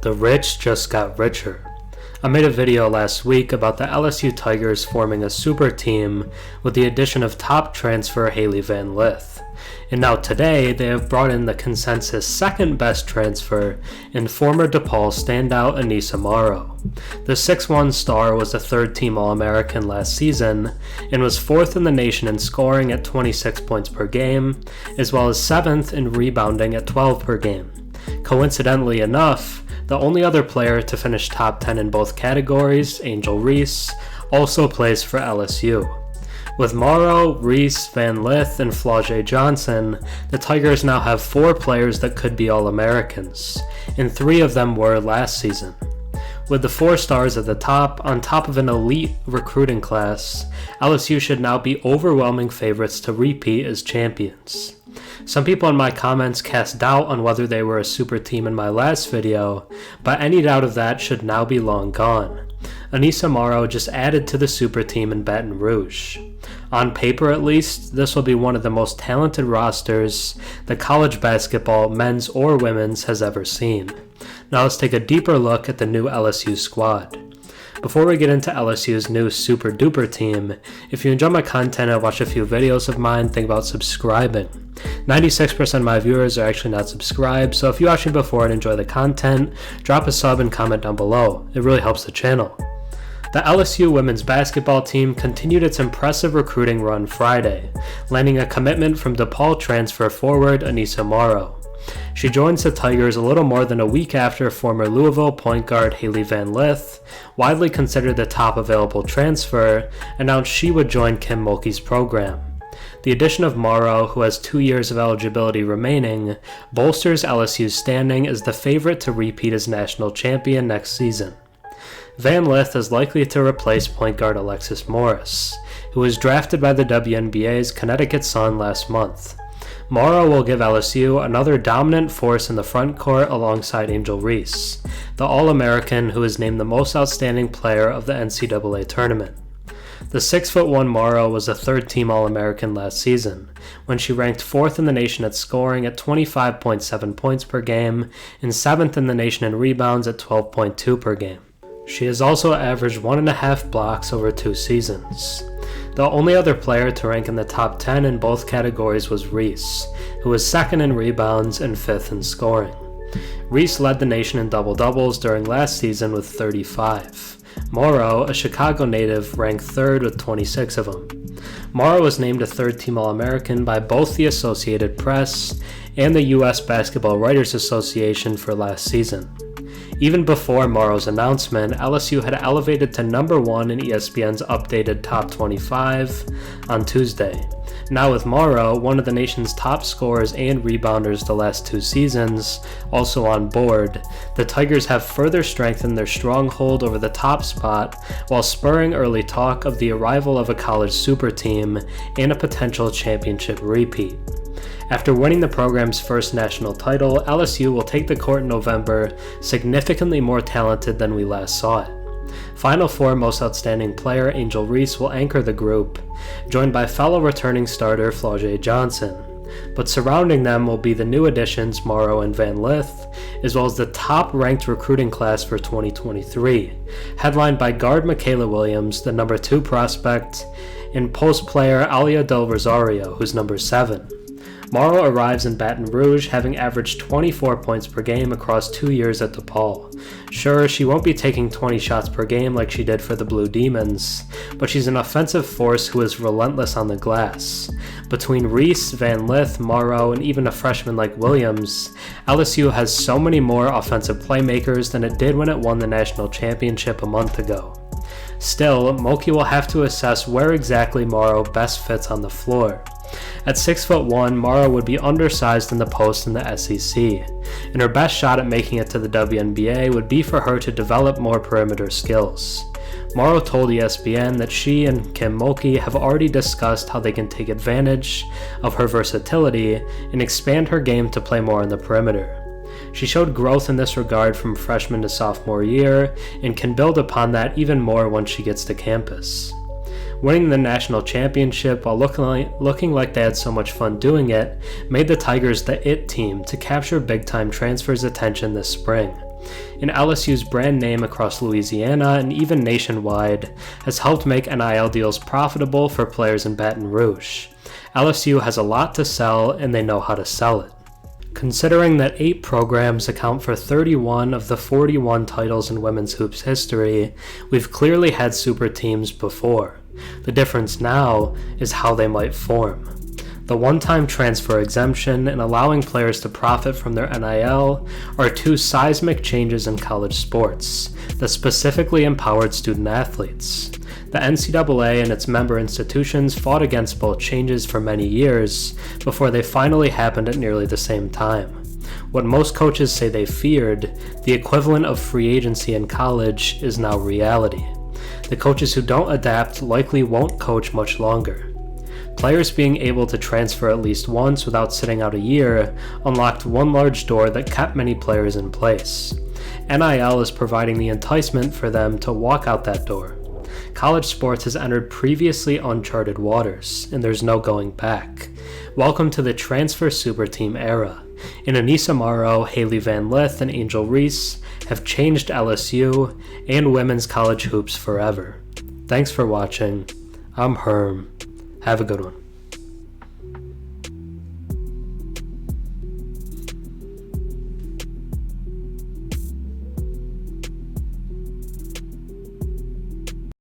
The rich just got richer. I made a video last week about the LSU Tigers forming a super team with the addition of top transfer Hailey Van Lith. And now today, they have brought in the consensus second best transfer in former DePaul standout Aneesah Morrow. The 6'1" star was a third-team All-American last season and was fourth in the nation in scoring at 26 points per game, as well as seventh in rebounding at 12 per game. Coincidentally enough, the only other player to finish top 10 in both categories, Angel Reese, also plays for LSU. With Morrow, Reese, Van Lith, and Flau'Jae Johnson, the Tigers now have 4 players that could be All-Americans, and 3 of them were last season. With the 4 stars at the top, on top of an elite recruiting class, LSU should now be overwhelming favorites to repeat as champions. Some people in my comments cast doubt on whether they were a super team in my last video, but any doubt of that should now be long gone. Aneesah Morrow just added to the super team in Baton Rouge. On paper at least, this will be one of the most talented rosters that college basketball, men's or women's, has ever seen. Now let's take a deeper look at the new LSU squad. Before we get into LSU's new super duper team, if you enjoy my content and watch a few videos of mine, think about subscribing. 96% of my viewers are actually not subscribed, so if you watched me before and enjoy the content, drop a sub and comment down below. It really helps the channel. The LSU women's basketball team continued its impressive recruiting run Friday, landing a commitment from DePaul transfer forward Aneesah Morrow. She joins the Tigers a little more than a week after former Louisville point guard Hailey Van Lith, widely considered the top available transfer, announced she would join Kim Mulkey's program. The addition of Morrow, who has 2 years of eligibility remaining, bolsters LSU's standing as the favorite to repeat as national champion next season. Van Lith is likely to replace point guard Alexis Morris, who was drafted by the WNBA's Connecticut Sun last month. Morrow will give LSU another dominant force in the front court alongside Angel Reese, the All-American who was named the most outstanding player of the NCAA tournament. The 6'1" Morrow was a third-team All-American last season, when she ranked 4th in the nation at scoring at 25.7 points per game and 7th in the nation in rebounds at 12.2 per game. She has also averaged 1.5 blocks over 2 seasons. The only other player to rank in the top 10 in both categories was Reese, who was 2nd in rebounds and 5th in scoring. Reese led the nation in double-doubles during last season with 35. Morrow, a Chicago native, ranked 3rd with 26 of them. Morrow was named a third-team All-American by both the Associated Press and the U.S. Basketball Writers Association for last season. Even before Morrow's announcement, LSU had elevated to number 1 in ESPN's updated Top 25 on Tuesday. Now with Morrow, one of the nation's top scorers and rebounders the last 2 seasons, also on board, the Tigers have further strengthened their stronghold over the top spot while spurring early talk of the arrival of a college super team and a potential championship repeat. After winning the program's first national title, LSU will take the court in November, significantly more talented than we last saw it. Final 4 most outstanding player Angel Reese will anchor the group, joined by fellow returning starter Flau'Jae Johnson. But surrounding them will be the new additions Morrow and Van Lith, as well as the top-ranked recruiting class for 2023, headlined by guard Michaela Williams, the number 2 prospect, and post player Alia Del Rosario, who's number 7. Morrow arrives in Baton Rouge having averaged 24 points per game across 2 years at DePaul. Sure, she won't be taking 20 shots per game like she did for the Blue Demons, but she's an offensive force who is relentless on the glass. Between Reese, Van Lith, Morrow, and even a freshman like Williams, LSU has so many more offensive playmakers than it did when it won the national championship a month ago. Still, Mulkey will have to assess where exactly Morrow best fits on the floor. At 6'1", Morrow would be undersized in the post in the SEC, and her best shot at making it to the WNBA would be for her to develop more perimeter skills. Morrow told ESPN that she and Kim Mulkey have already discussed how they can take advantage of her versatility and expand her game to play more on the perimeter. She showed growth in this regard from freshman to sophomore year and can build upon that even more once she gets to campus. Winning the national championship while looking like they had so much fun doing it made the Tigers the it team to capture big-time transfers' attention this spring. And LSU's brand name across Louisiana and even nationwide has helped make NIL deals profitable for players in Baton Rouge. LSU has a lot to sell, and they know how to sell it. Considering that 8 programs account for 31 of the 41 titles in women's hoops history, we've clearly had super teams before. The difference now is how they might form. The one-time transfer exemption and allowing players to profit from their NIL are 2 seismic changes in college sports that specifically empowered student athletes. The NCAA and its member institutions fought against both changes for many years before they finally happened at nearly the same time. What most coaches say they feared, the equivalent of free agency in college, is now reality. The coaches who don't adapt likely won't coach much longer. Players being able to transfer at least once without sitting out a year unlocked one large door that kept many players in place. NIL is providing the enticement for them to walk out that door. College sports has entered previously uncharted waters, and there's no going back. Welcome to the transfer super team era. And Aneesah Morrow, Hailey Van Lith, and Angel Reese have changed LSU and women's college hoops forever. Thanks for watching. I'm Herm. Have a good one.